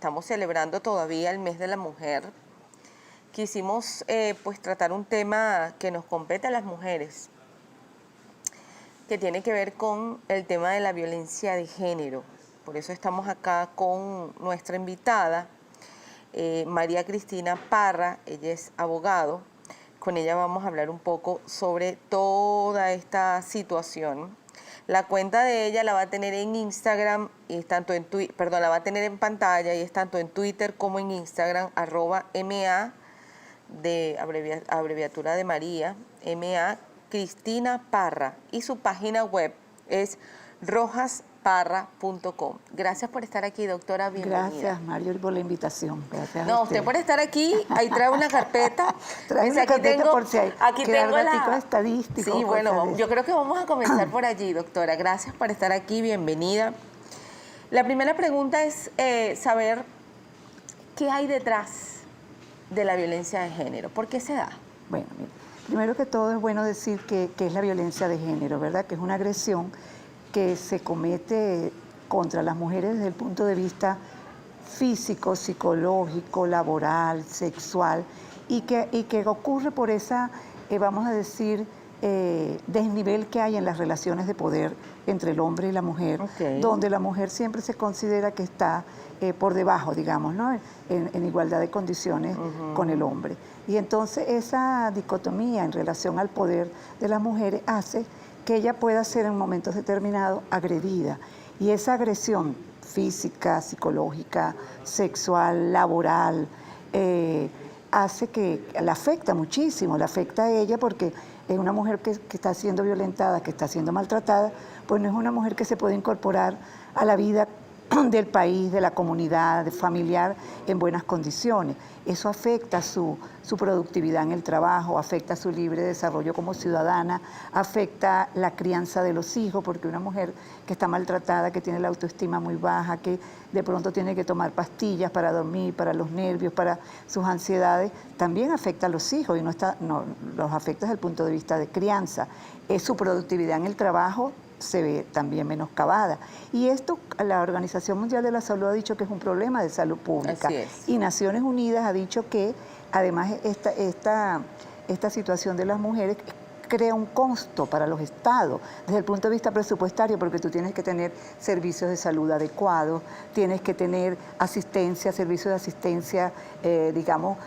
estamos celebrando todavía el mes de la mujer, quisimos pues tratar un tema que nos compete a las mujeres, que tiene que ver con el tema de la violencia de género. Por eso estamos acá con nuestra invitada, María Cristina Parra. Ella es abogado. Con ella vamos a hablar un poco sobre toda esta situación. La cuenta de ella la va a tener en Instagram, y es tanto en la va a tener en pantalla, y es tanto en Twitter como en Instagram, @MA, de abreviatura de María, MA Cristina Parra, y su página web es rojasparra.com. Gracias por estar aquí, doctora, bienvenida. Gracias, Mario, por la invitación. Gracias No, a usted por estar aquí, ahí trae una carpeta. Trae una carpeta por si hay aquí que tengo dar datos estadísticos. Sí, bueno, yo creo que vamos a comenzar por allí, doctora. Gracias por estar aquí, bienvenida. La primera pregunta es saber qué hay detrás de la violencia de género. ¿Por qué se da? Bueno, mira, primero que todo es bueno decir que es la violencia de género, ¿verdad? Que es una agresión que se comete contra las mujeres desde el punto de vista físico, psicológico, laboral, sexual, y que ocurre por esa, vamos a decir, desnivel que hay en las relaciones de poder entre el hombre y la mujer, donde la mujer siempre se considera que está por debajo, digamos, ¿no? en igualdad de condiciones con el hombre. Y entonces esa dicotomía en relación al poder de las mujeres hace que ella pueda ser en momentos determinados agredida. Y esa agresión física, psicológica, sexual, laboral, hace que la afecta muchísimo, la afecta a ella porque es una mujer que está siendo violentada, que está siendo maltratada, pues no es una mujer que se puede incorporar a la vida del país, de la comunidad, familiar, en buenas condiciones. Eso afecta su productividad en el trabajo, afecta su libre desarrollo como ciudadana, afecta la crianza de los hijos, porque una mujer que está maltratada, que tiene la autoestima muy baja, que de pronto tiene que tomar pastillas para dormir, para los nervios, para sus ansiedades, también afecta a los hijos y los afecta desde el punto de vista de crianza. Es su productividad en el trabajo se ve también menoscabada. Y esto la Organización Mundial de la Salud ha dicho que es un problema de salud pública. Así es. Y Naciones Unidas ha dicho que además esta situación de las mujeres crea un costo para los estados desde el punto de vista presupuestario, porque tú tienes que tener servicios de salud adecuados, tienes que tener asistencia, servicios de asistencia, digamos,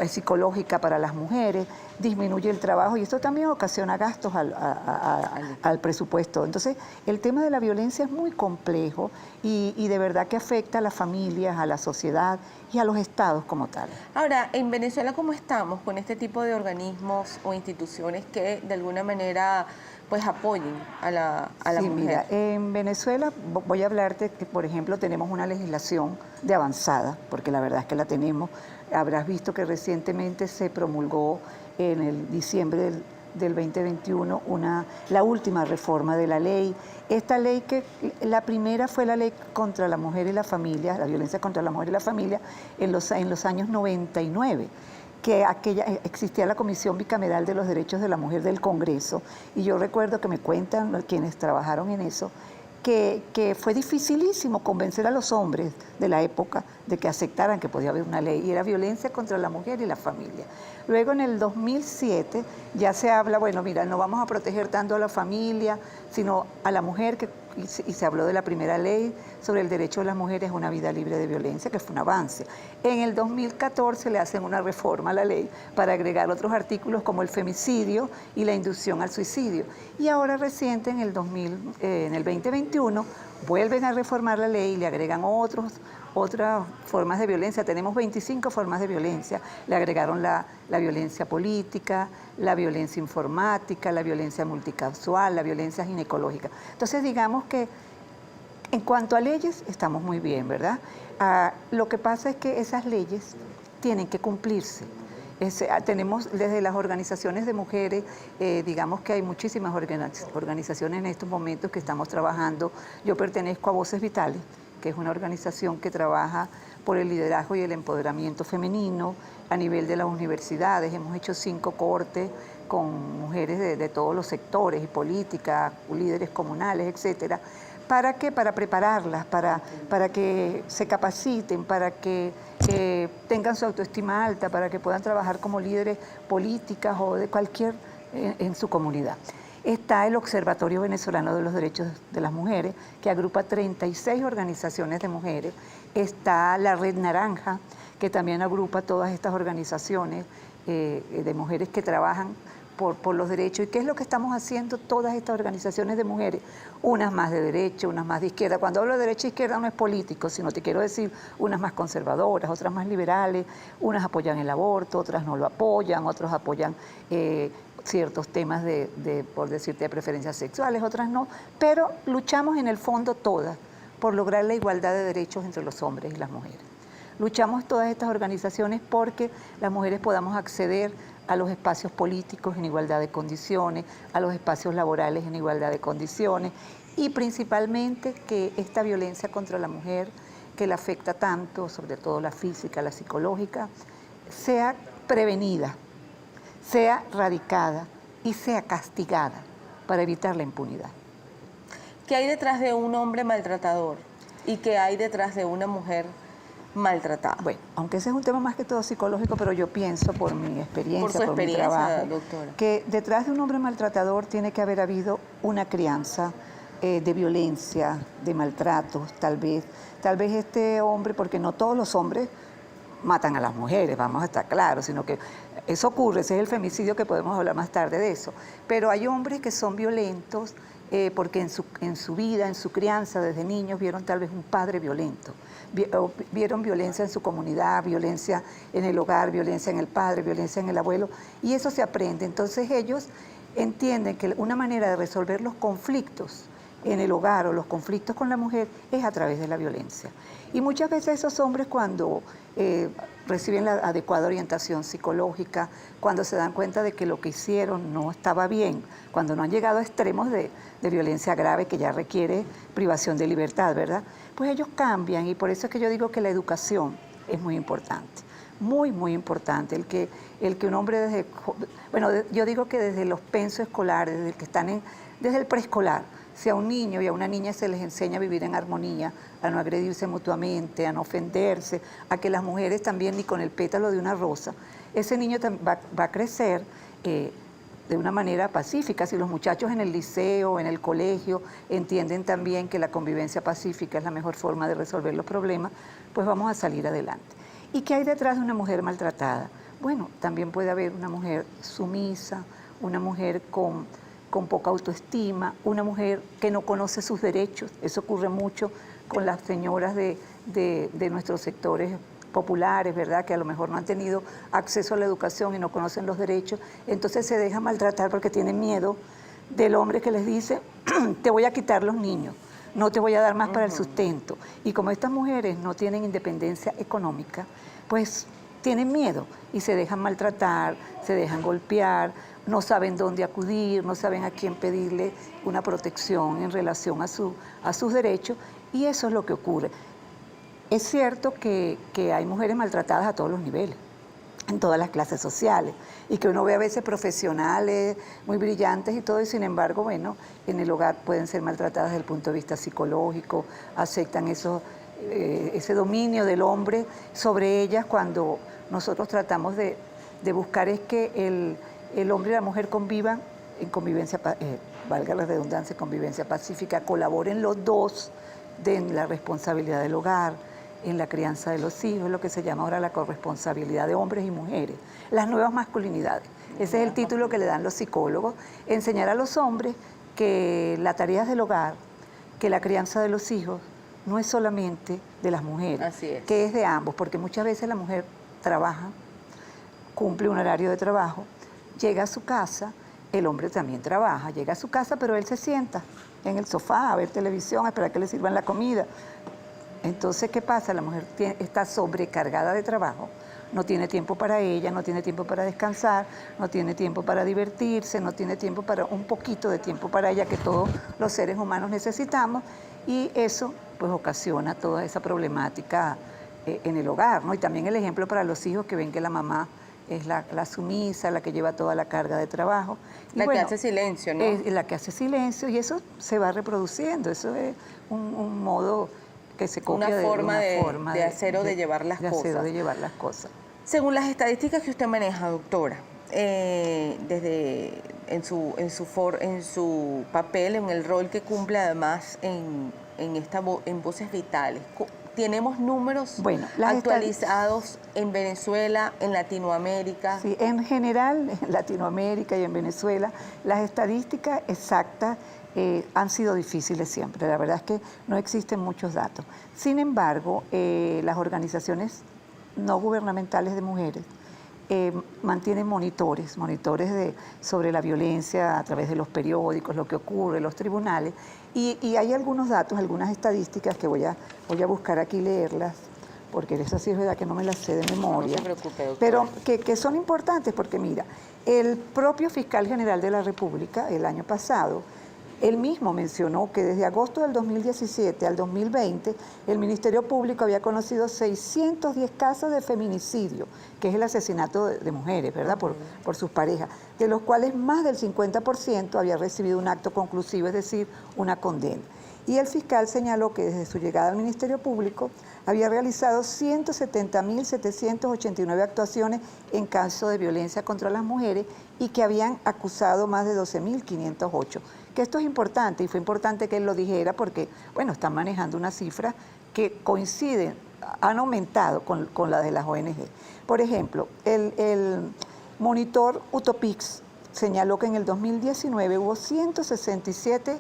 psicológica para las mujeres, disminuye el trabajo y esto también ocasiona gastos al presupuesto. Entonces, el tema de la violencia es muy complejo y de verdad que afecta a las familias, a la sociedad y a los estados como tal. Ahora, en Venezuela, ¿cómo estamos con este tipo de organismos o instituciones que de alguna manera pues apoyen a la mujer? Mira, en Venezuela voy a hablarte que, por ejemplo, tenemos una legislación de avanzada, porque la verdad es que la tenemos. Habrás visto que recientemente se promulgó en el diciembre del 2021 la última reforma de la ley. Esta ley que la primera fue la ley contra la mujer y la familia, la violencia contra la mujer y la familia en los años 99. Que existía la Comisión Bicameral de los Derechos de la Mujer del Congreso, y yo recuerdo que me cuentan quienes trabajaron en eso, que fue dificilísimo convencer a los hombres de la época de que aceptaran que podía haber una ley, y era violencia contra la mujer y la familia. Luego en el 2007 ya se habla, bueno, mira, no vamos a proteger tanto a la familia, sino a la mujer, y se habló de la primera ley sobre el derecho de las mujeres a una vida libre de violencia, que fue un avance. En el 2014 le hacen una reforma a la ley para agregar otros artículos como el femicidio y la inducción al suicidio. Y ahora reciente, en el 2021, vuelven a reformar la ley y le agregan otras formas de violencia. Tenemos 25 formas de violencia. Le agregaron la violencia política, la violencia informática, la violencia multicausal, la violencia ginecológica. Entonces, digamos que en cuanto a leyes, estamos muy bien, ¿verdad? Lo que pasa es que esas leyes tienen que cumplirse. Tenemos desde las organizaciones de mujeres, digamos que hay muchísimas organizaciones en estos momentos que estamos trabajando. Yo pertenezco a Voces Vitales, que es una organización que trabaja por el liderazgo y el empoderamiento femenino a nivel de las universidades. Hemos hecho 5 cortes con mujeres de todos los sectores y políticas, líderes comunales, etcétera, ¿Para qué? Para prepararlas, para que se capaciten, para que tengan su autoestima alta, para que puedan trabajar como líderes políticas o de cualquier en su comunidad. Está el Observatorio Venezolano de los Derechos de las Mujeres, que agrupa 36 organizaciones de mujeres. Está la Red Naranja, que también agrupa todas estas organizaciones de mujeres que trabajan por los derechos. ¿Y qué es lo que estamos haciendo todas estas organizaciones de mujeres? Unas más de derecha, unas más de izquierda. Cuando hablo de derecha e izquierda no es político, sino te quiero decir unas más conservadoras, otras más liberales, unas apoyan el aborto, otras no lo apoyan, otros apoyan ciertos temas por decirte, de preferencias sexuales, otras no, pero luchamos en el fondo todas por lograr la igualdad de derechos entre los hombres y las mujeres. Luchamos todas estas organizaciones porque las mujeres podamos acceder a los espacios políticos en igualdad de condiciones, a los espacios laborales en igualdad de condiciones y principalmente que esta violencia contra la mujer que la afecta tanto, sobre todo la física, la psicológica, sea prevenida, sea radicada y sea castigada para evitar la impunidad. ¿Qué hay detrás de un hombre maltratador y qué hay detrás de una mujer maltratada? Bueno, aunque ese es un tema más que todo psicológico, pero yo pienso por mi experiencia, por mi trabajo, doctora, que detrás de un hombre maltratador tiene que haber habido una crianza de violencia, de maltratos, tal vez este hombre, porque no todos los hombres matan a las mujeres, vamos a estar claros, sino que eso ocurre, ese es el femicidio que podemos hablar más tarde de eso, pero hay hombres que son violentos porque en su vida, en su crianza desde niños vieron tal vez un padre violento, vieron violencia en su comunidad, violencia en el hogar, violencia en el padre, violencia en el abuelo, y eso se aprende. Entonces ellos entienden que una manera de resolver los conflictos en el hogar o los conflictos con la mujer es a través de la violencia. Y muchas veces esos hombres cuando reciben la adecuada orientación psicológica, cuando se dan cuenta de que lo que hicieron no estaba bien, cuando no han llegado a extremos de violencia grave que ya requiere privación de libertad, ¿verdad? Pues ellos cambian y por eso es que yo digo que la educación es muy importante, muy, muy importante. El que un hombre yo digo que desde los pensos escolares, desde que están desde el preescolar, si a un niño y a una niña se les enseña a vivir en armonía, a no agredirse mutuamente, a no ofenderse, a que las mujeres también ni con el pétalo de una rosa, ese niño va a crecer de una manera pacífica. Si los muchachos en el liceo, en el colegio, entienden también que la convivencia pacífica es la mejor forma de resolver los problemas, pues vamos a salir adelante. ¿Y qué hay detrás de una mujer maltratada? Bueno, también puede haber una mujer sumisa, una mujer con poca autoestima, una mujer que no conoce sus derechos. Eso ocurre mucho con las señoras de nuestros sectores populares, ¿verdad? Que a lo mejor no han tenido acceso a la educación y no conocen los derechos. Entonces se dejan maltratar porque tienen miedo del hombre que les dice, te voy a quitar los niños, no te voy a dar más para el sustento. Y como estas mujeres no tienen independencia económica, pues tienen miedo y se dejan maltratar, se dejan golpear, no saben dónde acudir, no saben a quién pedirle una protección en relación a sus derechos, y eso es lo que ocurre. Es cierto que hay mujeres maltratadas a todos los niveles, en todas las clases sociales, y que uno ve a veces profesionales muy brillantes y todo, y sin embargo, bueno, en el hogar pueden ser maltratadas desde el punto de vista psicológico, aceptan ese dominio del hombre sobre ellas cuando nosotros tratamos de buscar es que el hombre y la mujer convivan en convivencia, valga la redundancia, convivencia pacífica, colaboren los dos en la responsabilidad del hogar, en la crianza de los hijos, es lo que se llama ahora la corresponsabilidad de hombres y mujeres, las nuevas masculinidades. Ese es el título que le dan los psicólogos, enseñar a los hombres que las tareas del hogar, que la crianza de los hijos, no es solamente de las mujeres, Así es. Que es de ambos, porque muchas veces la mujer trabaja, cumple un horario de trabajo, llega a su casa, el hombre también trabaja, llega a su casa, pero él se sienta en el sofá a ver televisión, a esperar que le sirvan la comida. Entonces, ¿qué pasa? La mujer está sobrecargada de trabajo, no tiene tiempo para ella, no tiene tiempo para descansar, no tiene tiempo para divertirse, no tiene tiempo para un poquito de tiempo para ella que todos los seres humanos necesitamos, y eso pues ocasiona toda esa problemática en el hogar, ¿no? Y también el ejemplo para los hijos que ven que la mamá es la sumisa, la que lleva toda la carga de trabajo. Y La que bueno, hace silencio, ¿no? es la que hace silencio y eso se va reproduciendo. Eso es un modo que se copia Una forma una forma de hacer o de llevar las de hacer o cosas. de llevar las cosas. Según las estadísticas que usted maneja, doctora, desde en su papel, en el rol que cumple además en Voces Vitales, tenemos números Bueno, actualizados en Venezuela, en Latinoamérica. Sí, en general, en Latinoamérica y en Venezuela, las estadísticas exactas han sido difíciles siempre. La verdad es que no existen muchos datos. Sin embargo, las organizaciones no gubernamentales de mujeres mantienen monitores sobre la violencia a través de los periódicos, lo que ocurre, los tribunales, y hay algunos datos, algunas estadísticas que voy a buscar aquí leerlas, porque esa sí es verdad que no me las sé de memoria, No se preocupe, doctora. pero que son importantes porque mira, el propio fiscal general de la República el año pasado, él mismo mencionó que desde agosto del 2017 al 2020 el Ministerio Público había conocido 610 casos de feminicidio, que es el asesinato de mujeres, ¿verdad? Por sus parejas, de los cuales más del 50% había recibido un acto conclusivo, es decir, una condena. Y el fiscal señaló que desde su llegada al Ministerio Público había realizado 170.789 actuaciones en caso de violencia contra las mujeres y que habían acusado más de 12.508. Que esto es importante y fue importante que él lo dijera porque, bueno, están manejando una cifra que coinciden, han aumentado con la de las ONG. Por ejemplo, el monitor Utopix señaló que en el 2019 hubo 167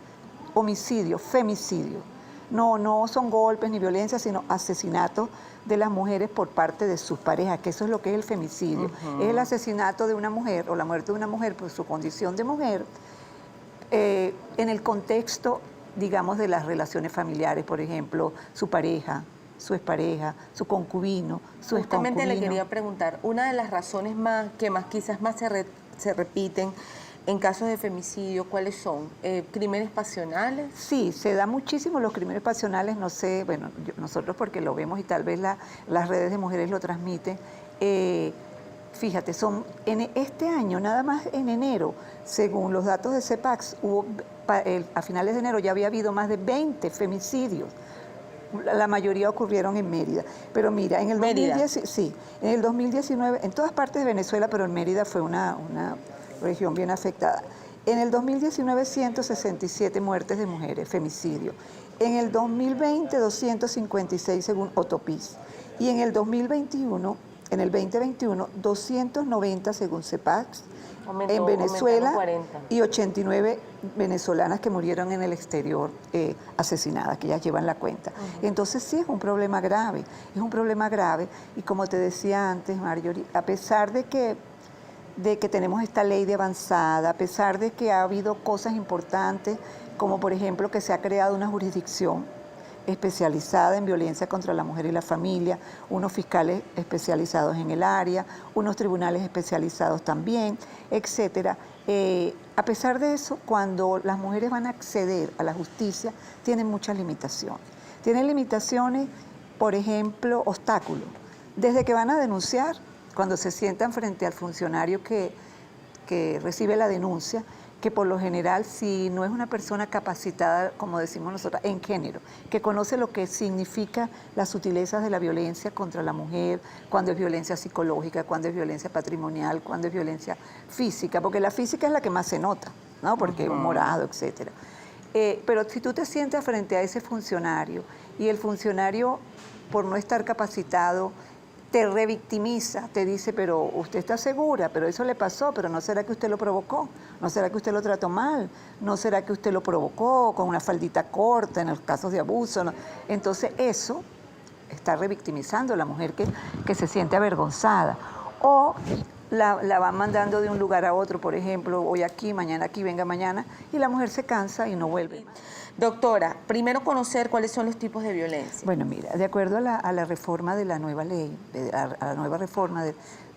homicidios, femicidios. No son golpes ni violencia, sino asesinatos de las mujeres por parte de sus parejas, que eso es lo que es el femicidio. Es el asesinato de una mujer o la muerte de una mujer por su condición de mujer en el contexto, digamos, de las relaciones familiares, por ejemplo, su pareja, su expareja, su concubino, su exconcubino. Justamente le quería preguntar, una de las razones que quizás más se repiten en casos de femicidio, ¿cuáles son? ¿Crímenes pasionales? Sí, se da muchísimo los crímenes pasionales, no sé, bueno, nosotros porque lo vemos y tal vez las redes de mujeres lo transmiten. Fíjate, en este año, nada más en enero, según los datos de CEPAX, a finales de enero ya había habido más de 20 femicidios. La mayoría ocurrieron en Mérida. Pero mira, en el 2019, en todas partes de Venezuela, pero en Mérida fue una región bien afectada. En el 2019, 167 muertes de mujeres, femicidio. En el 2020, 256 según Otopis. Y en el 2021, 290 según CEPAX. En Venezuela 40. y 89 venezolanas que murieron en el exterior asesinadas, que ellas llevan la cuenta. Entonces sí es un problema grave y como te decía antes, Marjorie, a pesar de que tenemos esta ley de avanzada, a pesar de que ha habido cosas importantes, como por ejemplo que se ha creado una jurisdicción especializada en violencia contra la mujer y la familia, unos fiscales especializados en el área, unos tribunales especializados también, etcétera. A pesar de eso, cuando las mujeres van a acceder a la justicia, tienen muchas limitaciones. Tienen limitaciones, por ejemplo, obstáculos. Desde que van a denunciar, cuando se sientan frente al funcionario que recibe la denuncia, que por lo general, si no es una persona capacitada, como decimos nosotros, en género, que conoce lo que significa las sutilezas de la violencia contra la mujer, cuando es violencia psicológica, cuando es violencia patrimonial, cuando es violencia física, porque la física es la que más se nota, ¿no? Porque es un morado, etcétera. Pero si tú te sientas frente a ese funcionario y el funcionario, por no estar capacitado, te revictimiza, te dice, pero usted está segura, pero eso le pasó, pero ¿no será que usted lo provocó? ¿No será que usted lo trató mal? ¿No será que usted lo provocó con una faldita corta en los casos de abuso? ¿No? Entonces eso está revictimizando a la mujer que se siente avergonzada. O la van mandando de un lugar a otro, por ejemplo, hoy aquí, venga mañana, y la mujer se cansa y no vuelve más. Doctora, primero conocer cuáles son los tipos de violencia. Bueno, mira, de acuerdo a la reforma de la nueva ley, a la nueva reforma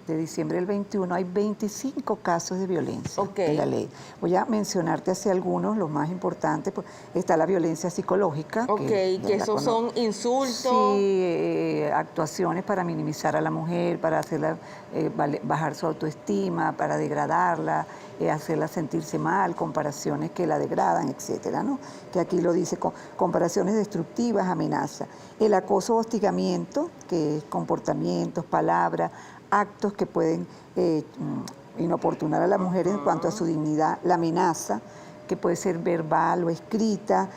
de diciembre del 21 hay 25 casos de violencia Ok. en la ley. Voy a mencionarte así algunos, los más importantes. Pues, está la violencia psicológica. Ok, que esos son insultos. Sí, actuaciones para minimizar a la mujer, para hacerla bajar su autoestima, para degradarla, hacerla sentirse mal, comparaciones que la degradan, etcétera, ¿no? Que aquí lo dice, comparaciones destructivas, amenaza. El acoso o hostigamiento, que es comportamientos, palabras, actos que pueden inoportunar a la mujer en cuanto a su dignidad, la amenaza, que puede ser verbal o escrita,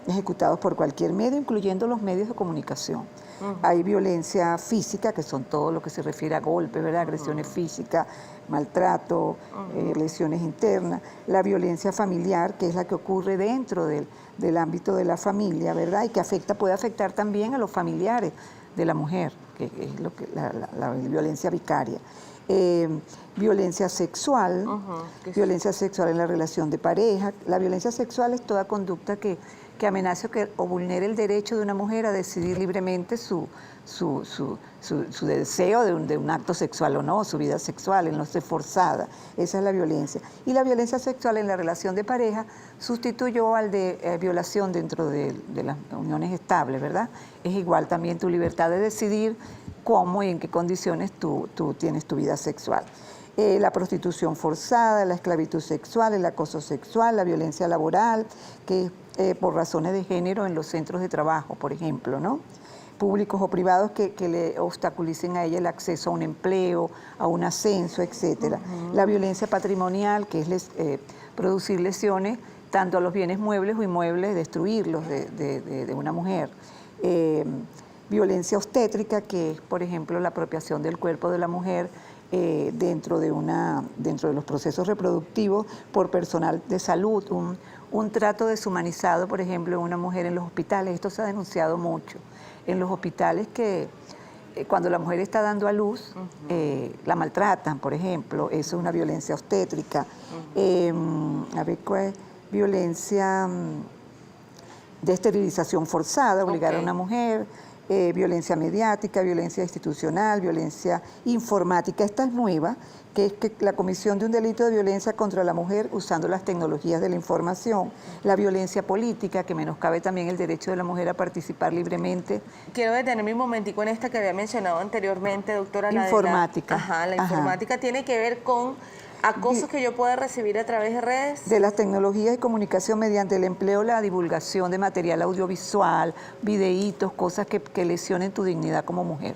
ejecutados por cualquier medio, incluyendo los medios de comunicación. Hay violencia física, que son todo lo que se refiere a golpes, ¿verdad? Agresiones físicas, maltrato, lesiones internas. La violencia familiar, que es la que ocurre dentro del ámbito de la familia, ¿verdad? Y que puede afectar también a los familiares de la mujer, que es lo que, la violencia vicaria. Violencia sexual, violencia sexual en la relación de pareja. La violencia sexual es toda conducta que amenace o vulnere el derecho de una mujer a decidir libremente su deseo de un acto sexual o no, su vida sexual, el no ser forzada. Esa es la violencia. Y la violencia sexual en la relación de pareja sustituyó al de violación dentro de las uniones estables, ¿verdad? Es igual también tu libertad de decidir cómo y en qué condiciones tú tienes tu vida sexual. La prostitución forzada, la esclavitud sexual, el acoso sexual, la violencia laboral, que es por razones de género en los centros de trabajo, por ejemplo, ¿no? Públicos o privados que le obstaculicen a ella el acceso a un empleo, a un ascenso, etcétera. La violencia patrimonial, que es producir lesiones tanto a los bienes muebles o inmuebles, destruirlos de una mujer. Violencia obstétrica, que es, por ejemplo, la apropiación del cuerpo de la mujer dentro de los procesos reproductivos por personal de salud, un trato deshumanizado, por ejemplo, en una mujer en los hospitales. Esto se ha denunciado mucho. En los hospitales que cuando la mujer está dando a luz, la maltratan, por ejemplo. Eso es una violencia obstétrica. A ver, ¿cuál es? Violencia de esterilización forzada, obligar a una mujer. Violencia mediática, violencia institucional, violencia informática. Esta es nueva, que es la comisión de un delito de violencia contra la mujer usando las tecnologías de la información. La violencia política, que menoscabe también el derecho de la mujer a participar libremente. Quiero detenerme un momentico en esta que había mencionado anteriormente, doctora. Informática. La informática tiene que ver con acosos que yo pueda recibir a través de redes. De las tecnologías y comunicación mediante el empleo, la divulgación de material audiovisual, videitos, cosas que lesionen tu dignidad como mujer.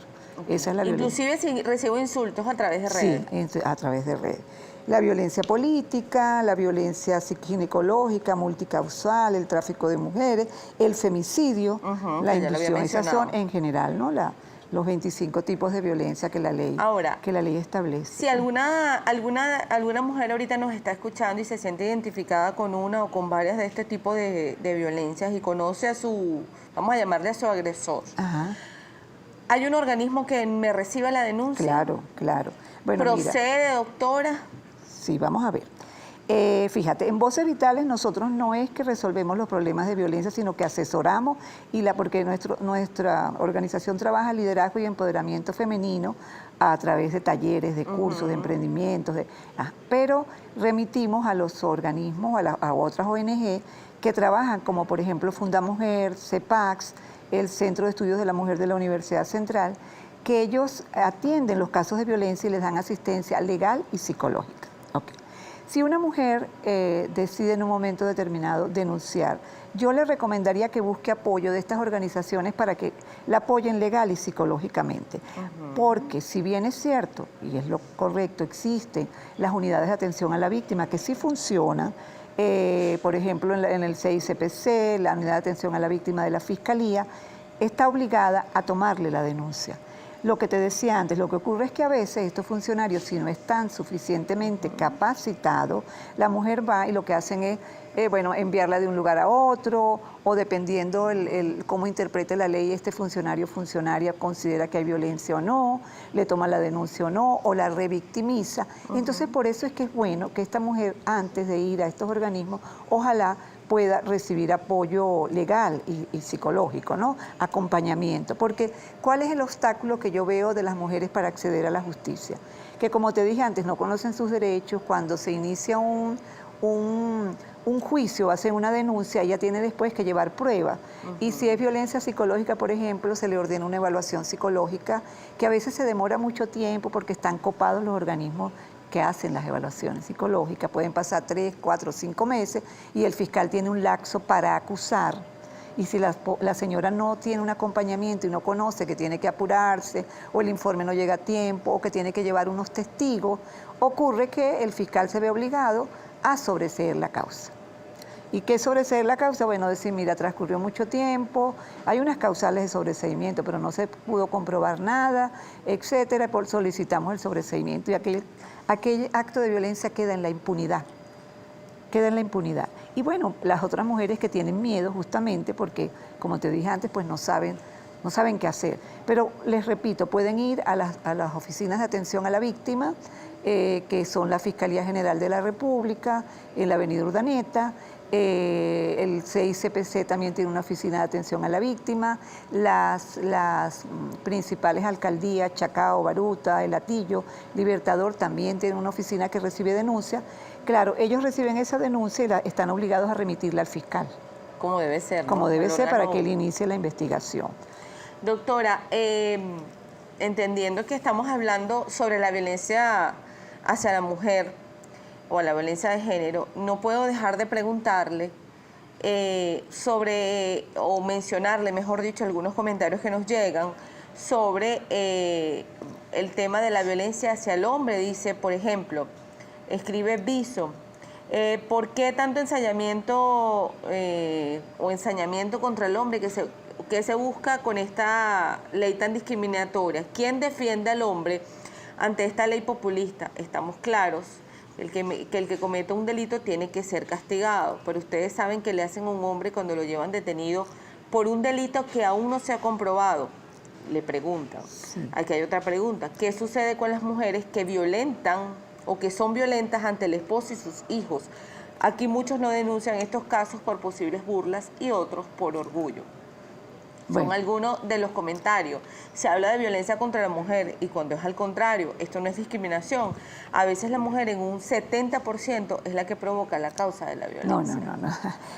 Esa es la violencia. Inclusive si recibo insultos a través de redes. Sí, a través de redes. La violencia política, la violencia ginecológica, multicausal, el tráfico de mujeres, el femicidio, la inducción. Esas son en general, ¿no? Los 25 tipos de violencia que la ley establece. Si alguna mujer ahorita nos está escuchando y se siente identificada con una o con varias de este tipo de violencias y conoce a vamos a llamarle a su agresor, ¿hay un organismo que me reciba la denuncia? Claro, claro. Bueno, ¿procede, doctora? Sí, vamos a ver. Fíjate, en Voces Vitales nosotros no es que resolvemos los problemas de violencia, sino que asesoramos porque nuestra organización trabaja liderazgo y empoderamiento femenino a través de talleres, de cursos, de emprendimientos, pero remitimos a los organismos, a otras ONG que trabajan, como por ejemplo Fundamujer, CEPAX, el Centro de Estudios de la Mujer de la Universidad Central, que ellos atienden los casos de violencia y les dan asistencia legal y psicológica. Okay. Si una mujer decide en un momento determinado denunciar, yo le recomendaría que busque apoyo de estas organizaciones para que la apoyen legal y psicológicamente. Porque si bien es cierto, y es lo correcto, existen las unidades de atención a la víctima que sí funcionan, por ejemplo en el CICPC, la unidad de atención a la víctima de la Fiscalía, está obligada a tomarle la denuncia. Lo que te decía antes, lo que ocurre es que a veces estos funcionarios, si no están suficientemente capacitados, la mujer va y lo que hacen es bueno, enviarla de un lugar a otro, o dependiendo cómo interprete la ley, este funcionario o funcionaria considera que hay violencia o no, le toma la denuncia o no, o la revictimiza. Entonces, por eso es que es bueno que esta mujer, antes de ir a estos organismos, ojalá pueda recibir apoyo legal y psicológico, ¿no? Acompañamiento. Porque, ¿cuál es el obstáculo que yo veo de las mujeres para acceder a la justicia? Que, como te dije antes, no conocen sus derechos. Cuando se inicia un juicio, hacen una denuncia, ella tiene después que llevar pruebas. Y si es violencia psicológica, por ejemplo, se le ordena una evaluación psicológica, que a veces se demora mucho tiempo porque están copados los organismos que hacen las evaluaciones psicológicas. Pueden pasar 3, 4, 5 meses y el fiscal tiene un lapso para acusar. Y si la señora no tiene un acompañamiento y no conoce que tiene que apurarse, o el informe no llega a tiempo, o que tiene que llevar unos testigos, ocurre que el fiscal se ve obligado a sobreseer la causa. ¿Y qué es sobreseer la causa? Bueno, decir, mira, transcurrió mucho tiempo, hay unas causales de sobreseimiento, pero no se pudo comprobar nada, etcétera, solicitamos el sobreseimiento y aquel acto de violencia queda en la impunidad. Queda en la impunidad. Y bueno, las otras mujeres que tienen miedo justamente porque, como te dije antes, pues no saben qué hacer. Pero les repito, pueden ir a las oficinas de atención a la víctima, que son la Fiscalía General de la República, en la Avenida Urdaneta. El CICPC también tiene una oficina de atención a la víctima, las principales alcaldías, Chacao, Baruta, El Hatillo, Libertador, también tienen una oficina que recibe denuncias. Claro, ellos reciben esa denuncia y están obligados a remitirla al fiscal. Como debe ser, ¿no? Como debe ser para que él inicie la investigación. Doctora, entendiendo que estamos hablando sobre la violencia hacia la mujer, o a la violencia de género, no puedo dejar de preguntarle o mencionarle, mejor dicho, algunos comentarios que nos llegan sobre el tema de la violencia hacia el hombre. Dice, por ejemplo, escribe Viso, ¿por qué tanto ensañamiento o ensañamiento contra el hombre que se busca con esta ley tan discriminatoria? ¿Quién defiende al hombre ante esta ley populista? Estamos claros que el que cometa un delito tiene que ser castigado, pero ustedes saben que le hacen a un hombre cuando lo llevan detenido por un delito que aún no se ha comprobado. Le preguntan. Sí. Aquí hay otra pregunta. ¿Qué sucede con las mujeres que violentan o que son violentas ante el esposo y sus hijos? Aquí muchos no denuncian estos casos por posibles burlas y otros por orgullo. Son algunos de los comentarios. Se habla de violencia contra la mujer y cuando es al contrario, esto no es discriminación. A veces la mujer en un 70% es la que provoca la causa de la violencia. No.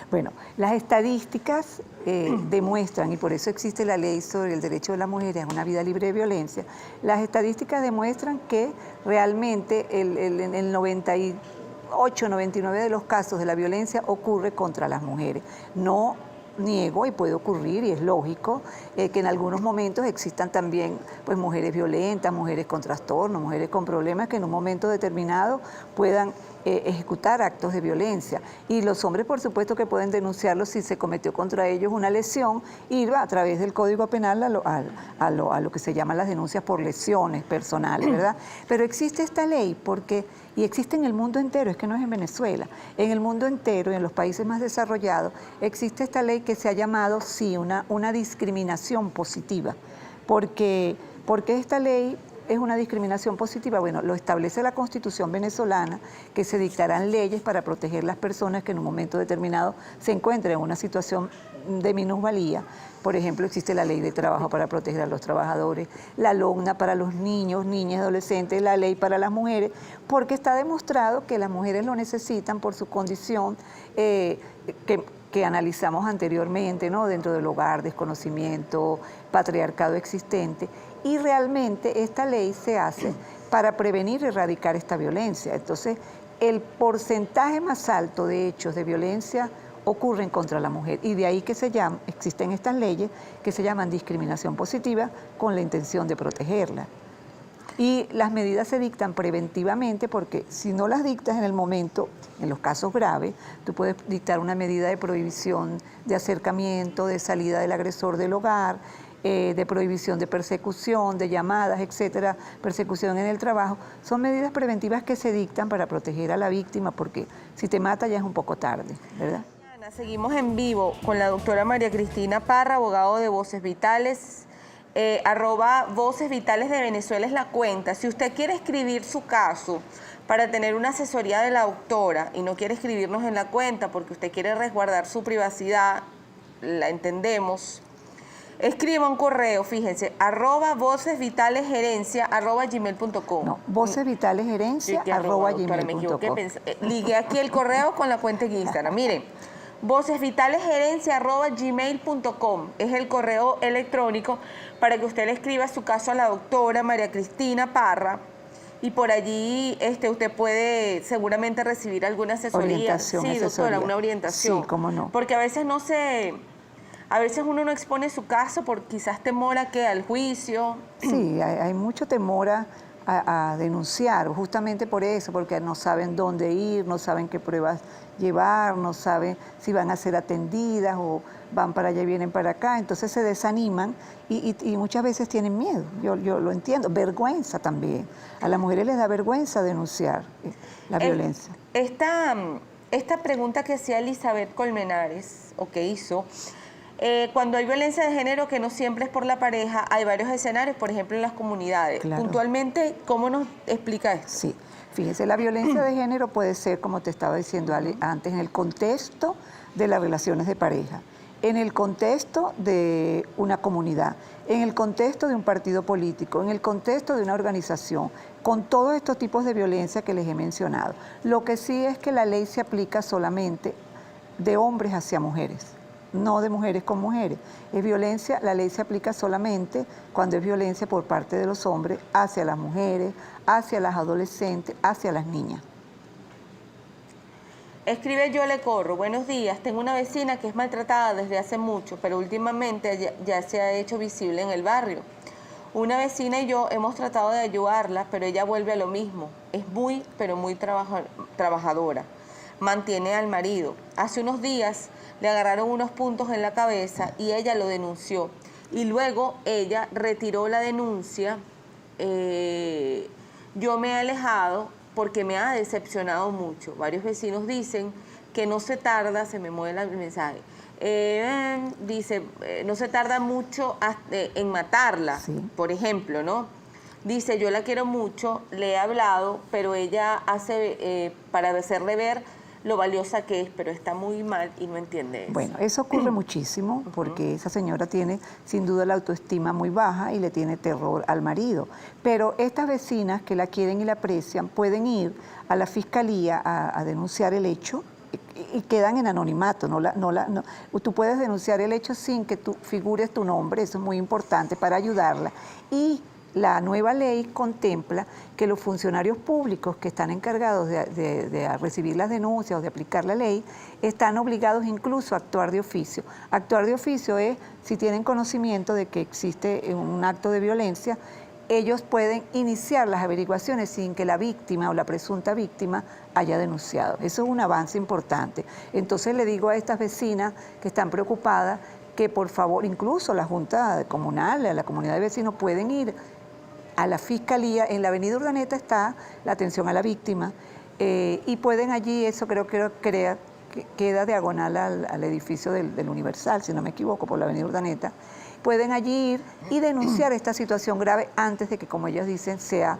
Bueno, las estadísticas demuestran, y por eso existe la ley sobre el derecho de las mujeres a una vida libre de violencia, las estadísticas demuestran que realmente el 98, 99 de los casos de la violencia ocurre contra las mujeres. No niego, y puede ocurrir, y es lógico, que en algunos momentos existan también pues, mujeres violentas, mujeres con trastornos, mujeres con problemas que en un momento determinado puedan ejecutar actos de violencia. Y los hombres, por supuesto, que pueden denunciarlos si se cometió contra ellos una lesión, y a través del Código Penal a lo que se llaman las denuncias por lesiones personales, ¿verdad? Pero existe esta ley y existe en el mundo entero, es que no es en Venezuela, en el mundo entero y en los países más desarrollados existe esta ley que se ha llamado, sí, una discriminación positiva. Porque esta ley es una discriminación positiva. Bueno, lo establece la Constitución venezolana, que se dictarán leyes para proteger las personas que en un momento determinado se encuentren en una situación de minusvalía. Por ejemplo, existe la ley de trabajo para proteger a los trabajadores, la LOGNA para los niños, niñas, adolescentes, la ley para las mujeres, porque está demostrado que las mujeres lo necesitan por su condición que analizamos anteriormente, ¿no? Dentro del hogar, desconocimiento, patriarcado existente. Y realmente esta ley se hace para prevenir y erradicar esta violencia. Entonces, el porcentaje más alto de hechos de violencia ocurren contra la mujer. Y de ahí que existen estas leyes que se llaman discriminación positiva con la intención de protegerla. Y las medidas se dictan preventivamente porque si no las dictas en el momento, en los casos graves, tú puedes dictar una medida de prohibición de acercamiento, de salida del agresor del hogar, de prohibición de persecución, de llamadas, etcétera, persecución en el trabajo. Son medidas preventivas que se dictan para proteger a la víctima porque Si te mata ya es un poco tarde, ¿verdad? Seguimos en vivo con la doctora María Cristina Parra, abogado de Voces Vitales. @Voces Vitales de Venezuela es la cuenta. Si usted quiere escribir su caso para tener una asesoría de la doctora y no quiere escribirnos en la cuenta porque usted quiere resguardar su privacidad, la entendemos, escriba un correo, fíjense, @vocesvitalesgerencia@gmail.com. No, vocesvitalesgerencia@gmail.com. Ligué aquí el correo con la cuenta de Instagram. Miren, vocesvitalesgerencia@gmail.com es el correo electrónico para que usted le escriba su caso a la doctora María Cristina Parra y por allí usted puede seguramente recibir alguna asesoría. Orientación, sí, asesoría. doctora, una orientación. Sí, cómo no. Porque a veces a veces uno no expone su caso por quizás temor a que al juicio. Sí, hay mucho temor a denunciar, justamente por eso, porque no saben dónde ir, no saben qué pruebas llevar, no saben si van a ser atendidas o van para allá y vienen para acá, entonces se desaniman y muchas veces tienen miedo, yo lo entiendo, vergüenza también. A las mujeres les da vergüenza denunciar la violencia. Esta pregunta que hacía Elizabeth Colmenares, o que hizo, cuando hay violencia de género que no siempre es por la pareja, hay varios escenarios, por ejemplo en las comunidades. Claro. Puntualmente, ¿cómo nos explica esto? Sí, fíjense, la violencia de género puede ser, como te estaba diciendo antes, en el contexto de las relaciones de pareja, en el contexto de una comunidad, en el contexto de un partido político, en el contexto de una organización, con todos estos tipos de violencia que les he mencionado. Lo que sí es que la ley se aplica solamente de hombres hacia mujeres, no de mujeres con mujeres. Es violencia, la ley se aplica solamente cuando es violencia por parte de los hombres hacia las mujeres, hacia las adolescentes, hacia las niñas. Escribe Yo Le Corro, buenos días, tengo una vecina que es maltratada desde hace mucho, pero últimamente ya se ha hecho visible en el barrio. Una vecina y yo hemos tratado de ayudarla, pero ella vuelve a lo mismo. Es muy, pero muy trabajadora. Mantiene al marido. Hace unos días le agarraron unos puntos en la cabeza y ella lo denunció. Y luego ella retiró la denuncia. Yo me he alejado porque me ha decepcionado mucho. Varios vecinos dicen que no se tarda, se me mueve el mensaje, dice, no se tarda mucho en matarla, sí. Por ejemplo, ¿no? Dice, yo la quiero mucho, le he hablado, pero ella hace para hacerle ver lo valiosa que es, pero está muy mal y no entiende eso. Bueno, eso ocurre muchísimo porque esa señora tiene sin duda la autoestima muy baja y le tiene terror al marido. Pero estas vecinas que la quieren y la aprecian pueden ir a la fiscalía a denunciar el hecho y quedan en anonimato. Tú puedes denunciar el hecho sin que tú figures tu nombre, eso es muy importante para ayudarla. Y la nueva ley contempla que los funcionarios públicos que están encargados de recibir las denuncias o de aplicar la ley están obligados incluso a actuar de oficio. Actuar de oficio es, si tienen conocimiento de que existe un acto de violencia, ellos pueden iniciar las averiguaciones sin que la víctima o la presunta víctima haya denunciado. Eso es un avance importante. Entonces le digo a estas vecinas que están preocupadas que por favor, incluso la Junta Comunal, la comunidad de vecinos pueden ir a la fiscalía. En la avenida Urdaneta está la atención a la víctima y pueden allí, eso creo que queda diagonal al edificio del Universal, si no me equivoco, por la avenida Urdaneta, pueden allí ir y denunciar esta situación grave antes de que, como ellas dicen, sea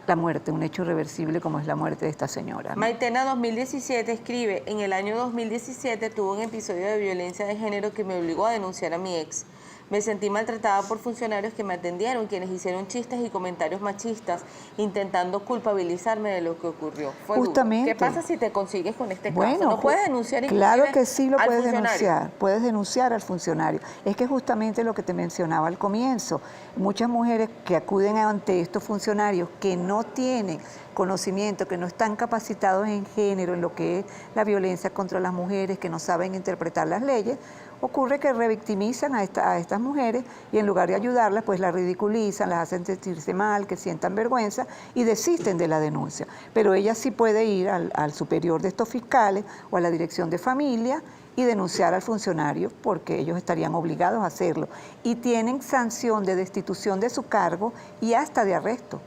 la muerte, un hecho irreversible como es la muerte de esta señora, ¿no? Maitena 2017 escribe, en el año 2017 tuve un episodio de violencia de género que me obligó a denunciar a mi ex. Me sentí maltratada por funcionarios que me atendieron, quienes hicieron chistes y comentarios machistas, intentando culpabilizarme de lo que ocurrió. Fue justamente. duro. ¿Qué pasa si te consigues con este caso? Bueno, ¿No puedes denunciar inclusive claro que sí lo puedes funcionario? denunciar, puedes denunciar al funcionario. Es que justamente lo que te mencionaba al comienzo, muchas mujeres que acuden ante estos funcionarios que no tienen conocimiento, que no están capacitados en género, en lo que es la violencia contra las mujeres, que no saben interpretar las leyes, ocurre que revictimizan a estas mujeres y en lugar de ayudarlas, pues las ridiculizan, las hacen sentirse mal, que sientan vergüenza y desisten de la denuncia. Pero ella sí puede ir al superior de estos fiscales o a la dirección de familia y denunciar al funcionario porque ellos estarían obligados a hacerlo. Y tienen sanción de destitución de su cargo y hasta de arresto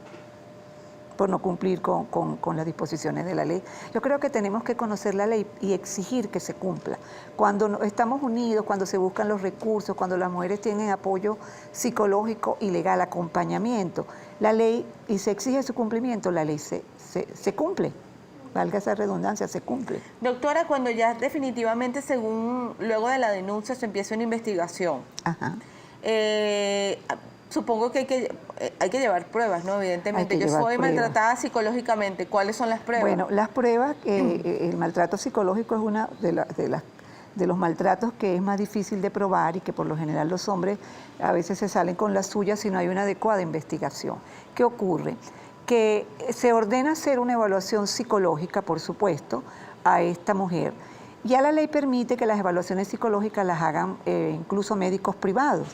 por no cumplir con las disposiciones de la ley. Yo creo que tenemos que conocer la ley y exigir que se cumpla. Cuando estamos unidos, cuando se buscan los recursos, cuando las mujeres tienen apoyo psicológico y legal, acompañamiento, la ley, y se exige su cumplimiento, la ley se cumple. Valga esa redundancia, se cumple. Doctora, cuando ya definitivamente, según luego de la denuncia, se empieza una investigación, Ajá. supongo que hay que llevar pruebas, ¿no? Evidentemente, yo soy maltratada psicológicamente. ¿Cuáles son las pruebas? Bueno, las pruebas, el maltrato psicológico es una de los maltratos que es más difícil de probar y que por lo general los hombres a veces se salen con las suyas si no hay una adecuada investigación. ¿Qué ocurre? Que se ordena hacer una evaluación psicológica, por supuesto, a esta mujer. Ya la ley permite que las evaluaciones psicológicas las hagan incluso médicos privados,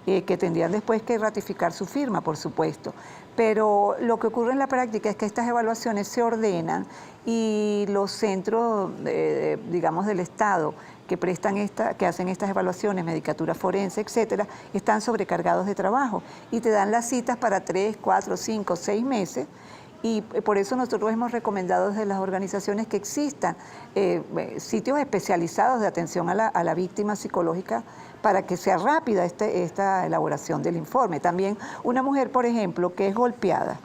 que tendrían después que ratificar su firma, por supuesto. Pero lo que ocurre en la práctica es que estas evaluaciones se ordenan y los centros, digamos, del Estado que hacen estas evaluaciones, medicatura forense, etcétera, están sobrecargados de trabajo y te dan las citas para 3, 4, 5, 6 meses. Y por eso nosotros hemos recomendado desde las organizaciones que existan sitios especializados de atención a la víctima psicológica para que sea rápida esta elaboración del informe. También una mujer, por ejemplo, que es golpeada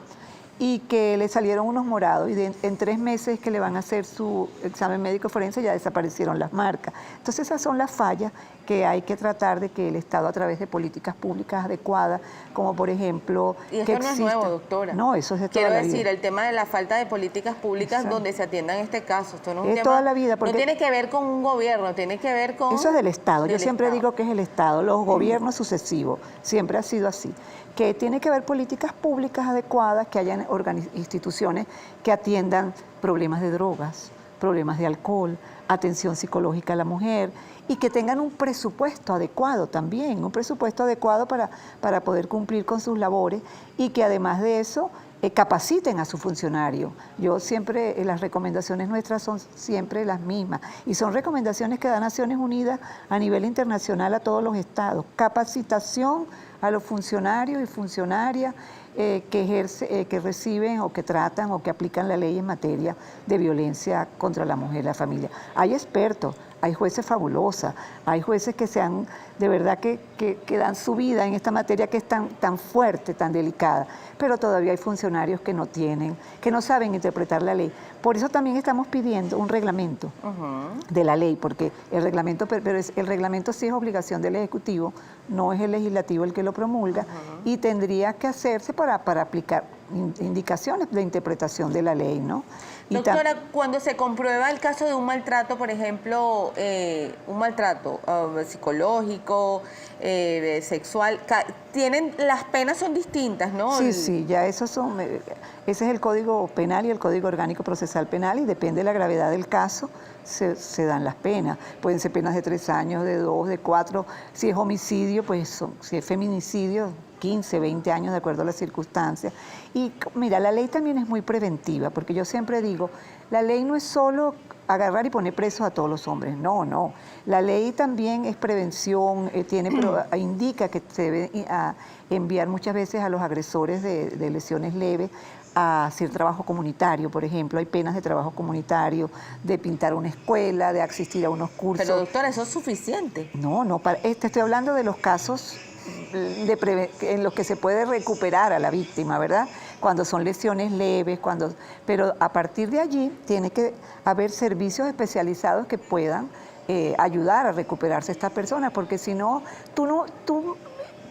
y que le salieron unos morados y en 3 meses que le van a hacer su examen médico forense ya desaparecieron las marcas. Entonces esas son las fallas que hay que tratar de que el Estado, a través de políticas públicas adecuadas, como por ejemplo... Y esto no es nuevo, doctora. No, eso es de toda la vida. Quiero decir, el tema de la falta de políticas públicas Exacto. donde se atiendan este caso. Esto no es un tema, toda la vida. No tiene que ver con un gobierno, tiene que ver con... Eso es del Estado. Yo siempre digo que es el Estado, los gobiernos sucesivos. Siempre ha sido así. Que tiene que haber políticas públicas adecuadas, que hayan instituciones que atiendan problemas de drogas, problemas de alcohol, atención psicológica a la mujer y que tengan un presupuesto adecuado también, un presupuesto adecuado para poder cumplir con sus labores y que además de eso capaciten a su funcionario. Yo siempre, las recomendaciones nuestras son siempre las mismas y son recomendaciones que da Naciones Unidas a nivel internacional a todos los estados. Capacitación a los funcionarios y funcionarias que reciben o que tratan o que aplican la ley en materia de violencia contra la mujer y la familia. Hay expertos, hay jueces fabulosas, hay jueces que de verdad que dan su vida en esta materia que es tan fuerte, tan delicada, pero todavía hay funcionarios que no saben interpretar la ley. Por eso también estamos pidiendo un reglamento de la ley, porque el reglamento sí es obligación del Ejecutivo, no es el Legislativo el que lo promulga, y tendría que hacerse para aplicar indicaciones de interpretación de la ley, ¿no? Doctora, cuando se comprueba el caso de un maltrato, por ejemplo, un maltrato psicológico, sexual, las penas son distintas, ¿no? Sí, ya ese es el Código Penal y el Código Orgánico Procesal Penal y depende de la gravedad del caso, se dan las penas. Pueden ser penas de 3 años, de 2, de 4. Si es homicidio, pues si es feminicidio, 15, 20 años de acuerdo a las circunstancias. Y mira, la ley también es muy preventiva, porque yo siempre digo, la ley no es solo agarrar y poner presos a todos los hombres, no. La ley también es prevención, indica que se debe enviar muchas veces a los agresores de lesiones leves a hacer trabajo comunitario, por ejemplo. Hay penas de trabajo comunitario, de pintar una escuela, de asistir a unos cursos. Pero doctora, ¿eso es suficiente? No, te estoy hablando de los casos en los que se puede recuperar a la víctima, ¿verdad? Cuando son lesiones leves, pero a partir de allí tiene que haber servicios especializados que puedan ayudar a recuperarse estas personas, porque si no, tú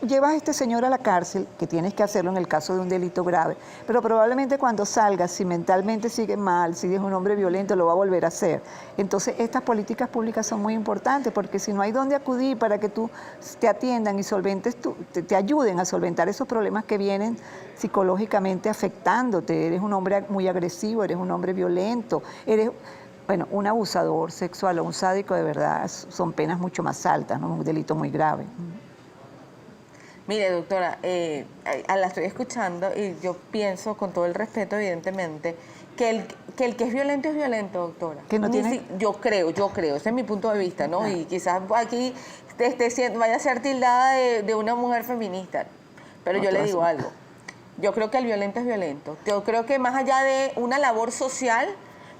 llevas a este señor a la cárcel, que tienes que hacerlo en el caso de un delito grave, pero probablemente cuando salgas, si mentalmente sigue mal, si es un hombre violento, lo va a volver a hacer. Entonces, estas políticas públicas son muy importantes, porque si no hay dónde acudir para que tú te atiendan y te ayuden a solventar esos problemas que vienen psicológicamente afectándote, eres un hombre muy agresivo, eres un hombre violento, un abusador sexual o un sádico, de verdad, son penas mucho más altas, ¿no? Un delito muy grave. Mire, doctora, la estoy escuchando y yo pienso, con todo el respeto, evidentemente, que el que es violento, doctora. Que no tiene... Yo creo, ese es mi punto de vista, ¿no? Y quizás aquí vaya a ser tildada de una mujer feminista, pero yo le digo algo. Yo creo que el violento es violento. Yo creo que más allá de una labor social,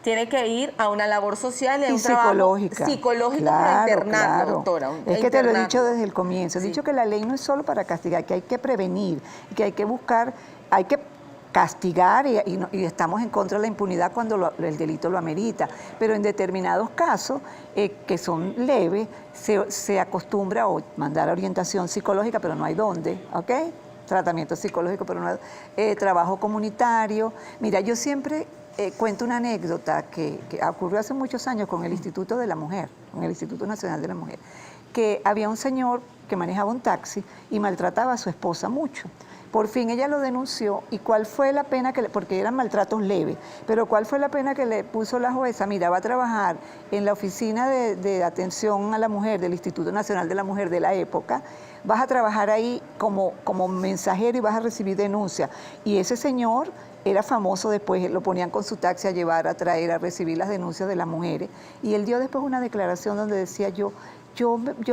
tiene que ir a una labor social y a un psicológica. trabajo psicológico Claro, para internarlo, claro. doctora. Es que te lo he dicho desde el comienzo. He Sí. dicho que la ley no es solo para castigar, que hay que prevenir, que hay que buscar, hay que castigar y estamos en contra de la impunidad cuando el delito lo amerita. Pero en determinados casos, que son leves, se acostumbra a mandar orientación psicológica, pero no hay dónde, ¿ok? Tratamiento psicológico, pero no hay, trabajo comunitario. Mira, yo siempre cuento una anécdota que ocurrió hace muchos años con el Instituto de la Mujer, con el Instituto Nacional de la Mujer, que había un señor que manejaba un taxi y maltrataba a su esposa mucho. Por fin ella lo denunció y cuál fue la pena que porque eran maltratos leves, pero cuál fue la pena que le puso la jueza. Mira, va a trabajar en la oficina de atención a la mujer del Instituto Nacional de la Mujer de la época, vas a trabajar ahí como mensajero y vas a recibir denuncias. Y ese señor era famoso después, lo ponían con su taxi a llevar, a traer, a recibir las denuncias de las mujeres. Y él dio después una declaración donde decía yo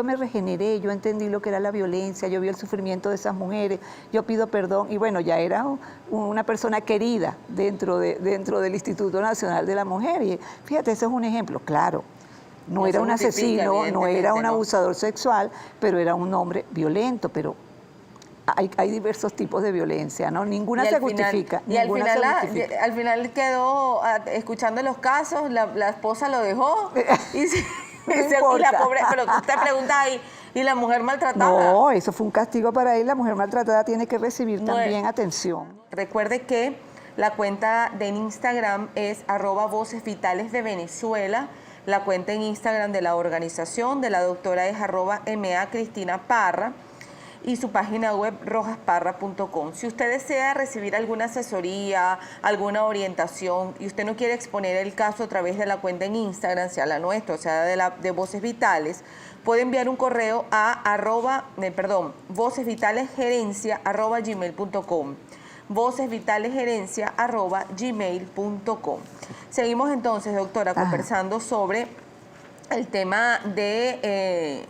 me regeneré, yo entendí lo que era la violencia, yo vi el sufrimiento de esas mujeres, yo pido perdón y bueno, ya era una persona querida dentro del Instituto Nacional de la Mujer. Y fíjate, ese es un ejemplo, claro. No era un asesino, no era un abusador sexual, pero era un hombre violento, pero hay diversos tipos de violencia, ¿no? Ninguna se justifica. Y al final quedó, escuchando los casos, la esposa lo dejó y y la pobre, pero usted pregunta ahí, ¿y la mujer maltratada? No, eso fue un castigo para él. La mujer maltratada tiene que recibir también atención. Recuerde que la cuenta de Instagram es @Voces Vitales de Venezuela. La cuenta en Instagram de la organización de la doctora es @MA Cristina Parra. Y su página web rojasparra.com. Si usted desea recibir alguna asesoría, alguna orientación y usted no quiere exponer el caso a través de la cuenta en Instagram, sea la nuestra, o sea de Voces Vitales, puede enviar un correo a vocesvitalesgerencia@gmail.com. vocesvitalesgerencia@gmail.com. Seguimos entonces, doctora, conversando sobre el tema de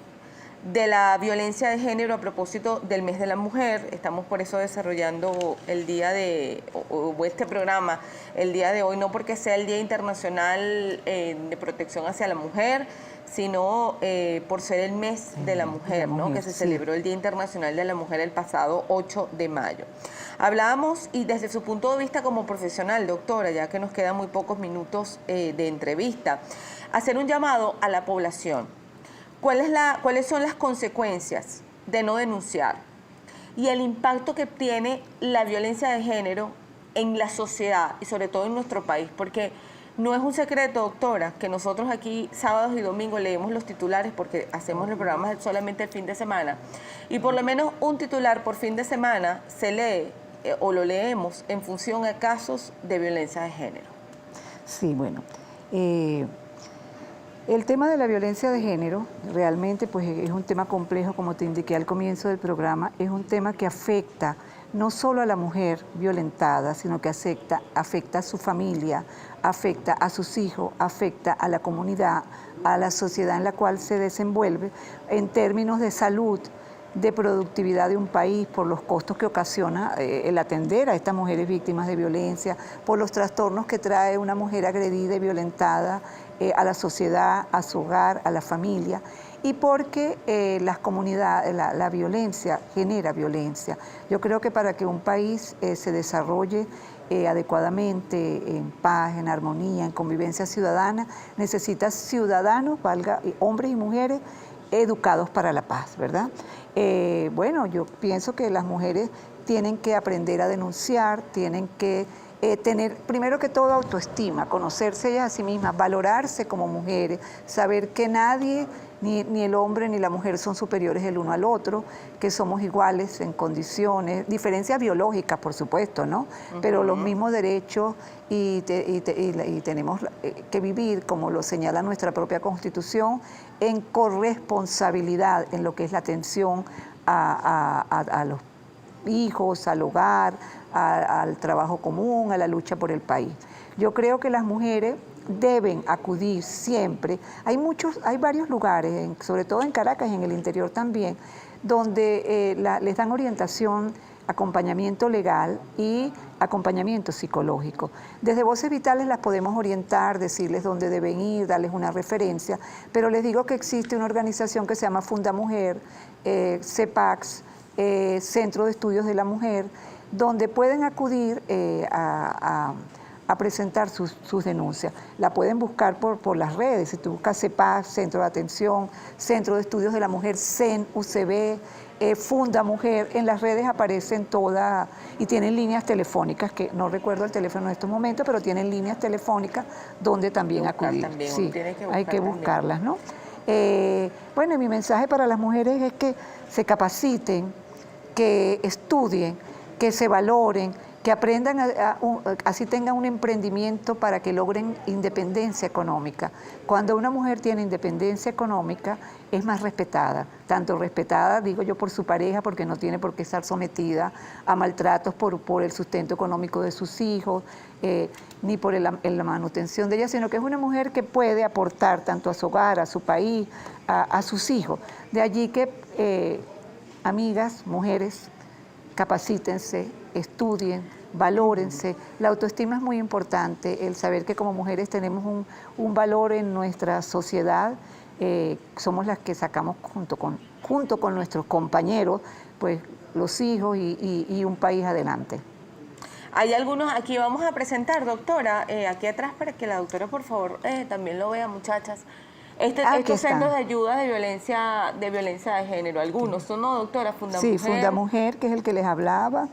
la violencia de género a propósito del mes de la mujer. Estamos por eso desarrollando el día o este programa el día de hoy, no porque sea el Día Internacional de Protección hacia la Mujer, sino por ser el mes de la mujer, ¿no? Que se celebró el Día Internacional de la Mujer el pasado 8 de mayo. Hablábamos, y desde su punto de vista como profesional, doctora, ya que nos quedan muy pocos minutos de entrevista, hacer un llamado a la población. ¿Cuáles son las consecuencias de no denunciar y el impacto que tiene la violencia de género en la sociedad y sobre todo en nuestro país? Porque no es un secreto, doctora, que nosotros aquí sábados y domingos leemos los titulares porque hacemos los programas solamente el fin de semana y por lo menos un titular por fin de semana se lee o lo leemos en función a casos de violencia de género. Sí, bueno. El tema de la violencia de género realmente pues, es un tema complejo, como te indiqué al comienzo del programa, es un tema que afecta no solo a la mujer violentada, sino que afecta a su familia, afecta a sus hijos, afecta a la comunidad, a la sociedad en la cual se desenvuelve en términos de salud, de productividad de un país, por los costos que ocasiona el atender a estas mujeres víctimas de violencia, por los trastornos que trae una mujer agredida y violentada a la sociedad, a su hogar, a la familia, y porque las comunidades, la violencia genera violencia. Yo creo que para que un país se desarrolle adecuadamente, en paz, en armonía, en convivencia ciudadana, necesita ciudadanos, hombres y mujeres, educados para la paz, ¿verdad? Bueno, yo pienso que las mujeres tienen que aprender a denunciar, tienen que tener primero que todo autoestima, conocerse ellas a sí mismas, valorarse como mujeres, saber que nadie, ni el hombre ni la mujer son superiores el uno al otro, que somos iguales en condiciones, diferencias biológicas por supuesto, ¿no? Pero los mismos derechos y tenemos que vivir, como lo señala nuestra propia Constitución, en corresponsabilidad en lo que es la atención a los hijos, al hogar, al trabajo común, a la lucha por el país. Yo creo que las mujeres deben acudir siempre. Hay varios lugares, sobre todo en Caracas y en el interior también, donde les dan orientación acompañamiento legal y acompañamiento psicológico. Desde Voces Vitales las podemos orientar, decirles dónde deben ir, darles una referencia, pero les digo que existe una organización que se llama Funda Mujer, CEPAX, Centro de Estudios de la Mujer, donde pueden acudir a presentar sus denuncias. La pueden buscar por las redes, si tú buscas CEPAX, Centro de Atención, Centro de Estudios de la Mujer, CEN, UCB, Funda Mujer, en las redes aparecen todas y tienen líneas telefónicas, que no recuerdo el teléfono en estos momentos, pero tienen líneas telefónicas donde también acudir. También, sí, hay que también. buscarlas, ¿no? Bueno, y mi mensaje para las mujeres es que se capaciten, que estudien, que se valoren, que aprendan, así tengan un emprendimiento para que logren independencia económica. Cuando una mujer tiene independencia económica, es más respetada, tanto respetada, digo yo, por su pareja, porque no tiene por qué estar sometida a maltratos por el sustento económico de sus hijos, ni por la manutención de ella, sino que es una mujer que puede aportar tanto a su hogar, a su país, a sus hijos. De allí que, amigas, mujeres, capacítense, estudien, valórense. La autoestima es muy importante, el saber que como mujeres tenemos un valor en nuestra sociedad, somos las que sacamos junto con nuestros compañeros, pues los hijos y un país adelante. Hay algunos, aquí vamos a presentar, doctora, aquí atrás para que la doctora por favor también lo vea, muchachas. Estos centros de ayuda de violencia de género, algunos son, ¿no, doctora? Funda Mujer. Sí, Funda Mujer, que es el que les hablaba,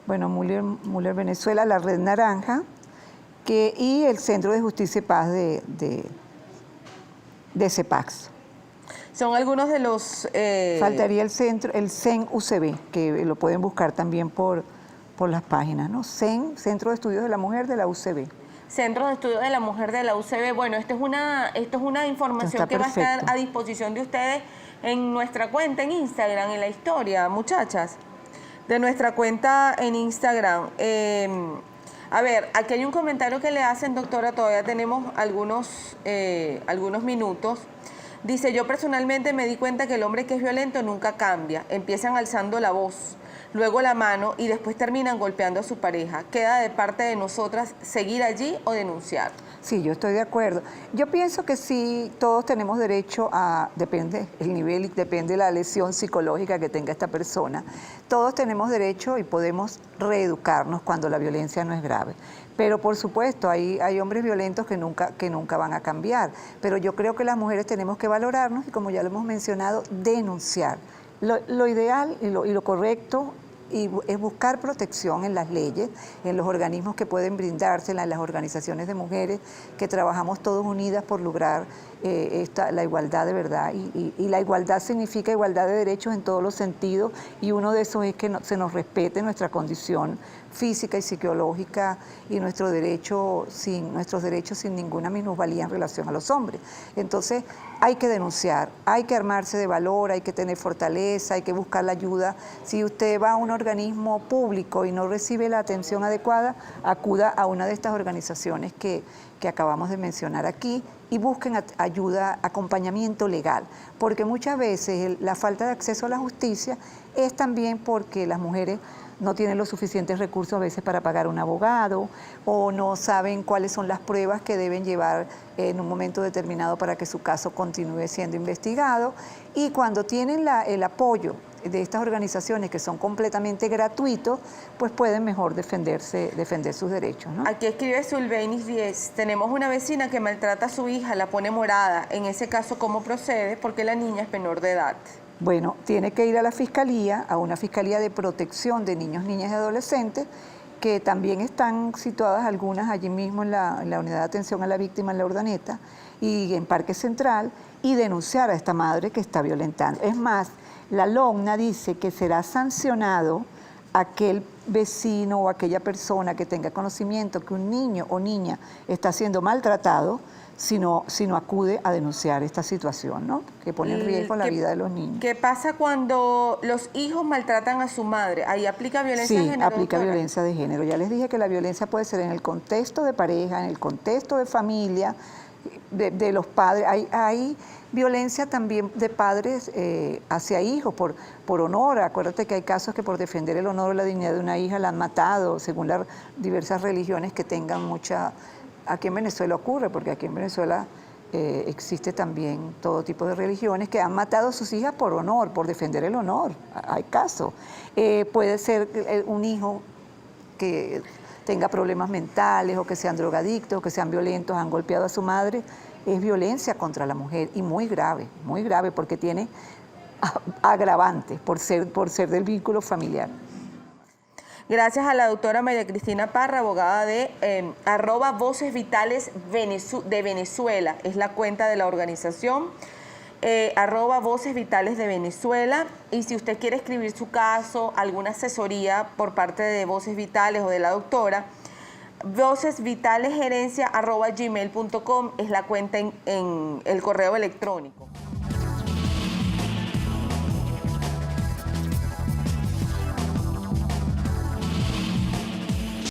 bueno, Muller Venezuela, la Red Naranja, y el Centro de Justicia y Paz de CEPAX. Son algunos de los... Faltaría el CEN UCB, que lo pueden buscar también por las páginas, ¿no? CEN, Centro de Estudios de la Mujer de la UCB. Centro de Estudios de la Mujer de la UCB. Bueno, esto es una información que va a estar a disposición de ustedes en nuestra cuenta en Instagram, en la historia, muchachas, de nuestra cuenta en Instagram. A ver, aquí hay un comentario que le hacen, doctora, todavía tenemos algunos minutos. Dice, yo personalmente me di cuenta que el hombre que es violento nunca cambia. Empiezan alzando la voz, luego la mano y después terminan golpeando a su pareja. Queda de parte de nosotras seguir allí o denunciar. Sí, yo estoy de acuerdo. Yo pienso que sí, todos tenemos derecho a, depende el nivel y depende la lesión psicológica que tenga esta persona, todos tenemos derecho y podemos reeducarnos cuando la violencia no es grave. Pero por supuesto, hay hombres violentos que nunca van a cambiar. Pero yo creo que las mujeres tenemos que valorarnos y, como ya lo hemos mencionado, denunciar. Lo ideal y lo correcto es buscar protección en las leyes, en los organismos que pueden brindársela, en las organizaciones de mujeres, que trabajamos todos unidas por lograr la igualdad de verdad. Y la igualdad significa igualdad de derechos en todos los sentidos, y uno de esos es que se nos respete nuestra condición física y psicológica y nuestros derechos sin ninguna minusvalía en relación a los hombres. Entonces hay que denunciar, hay que armarse de valor, hay que tener fortaleza, hay que buscar la ayuda. Si usted va a un organismo público y no recibe la atención adecuada, acuda a una de estas organizaciones que acabamos de mencionar aquí y busquen ayuda, acompañamiento legal, porque muchas veces la falta de acceso a la justicia es también porque las mujeres no tienen los suficientes recursos a veces para pagar un abogado, o no saben cuáles son las pruebas que deben llevar en un momento determinado para que su caso continúe siendo investigado. Y cuando tienen el apoyo de estas organizaciones, que son completamente gratuitos, pues pueden mejor defender sus derechos, ¿no? Aquí escribe Sulvenis 10, tenemos una vecina que maltrata a su hija, la pone morada. En ese caso, ¿cómo procede? Porque la niña es menor de edad. Bueno, tiene que ir a la fiscalía, a una fiscalía de protección de niños, niñas y adolescentes, que también están situadas algunas allí mismo en la unidad de atención a la víctima en La Urdaneta y en Parque Central, y denunciar a esta madre que está violentando. Es más, la LOGNA dice que será sancionado aquel vecino o aquella persona que tenga conocimiento que un niño o niña está siendo maltratado, si no acude a denunciar esta situación, ¿no? Que pone en riesgo la vida de los niños. ¿Qué pasa cuando los hijos maltratan a su madre? ¿Ahí aplica violencia de género? Sí, aplica violencia de género. Ya les dije que la violencia puede ser en el contexto de pareja, en el contexto de familia, de los padres. Hay violencia también de padres hacia hijos por honor. Acuérdate que hay casos que por defender el honor o la dignidad de una hija la han matado, según las diversas religiones que tengan mucha... Aquí en Venezuela ocurre, porque aquí en Venezuela existe también todo tipo de religiones que han matado a sus hijas por honor, por defender el honor. Hay casos. Puede ser un hijo que tenga problemas mentales o que sean drogadictos, o que sean violentos, han golpeado a su madre. Es violencia contra la mujer y muy grave, porque tiene agravantes por ser del vínculo familiar. Gracias a la doctora María Cristina Parra, abogada de @Voces Vitales de Venezuela, es la cuenta de la organización, @Voces Vitales de Venezuela. Y si usted quiere escribir su caso, alguna asesoría por parte de Voces Vitales o de la doctora, vocesvitalesgerencia@gmail.com es la cuenta en el correo electrónico.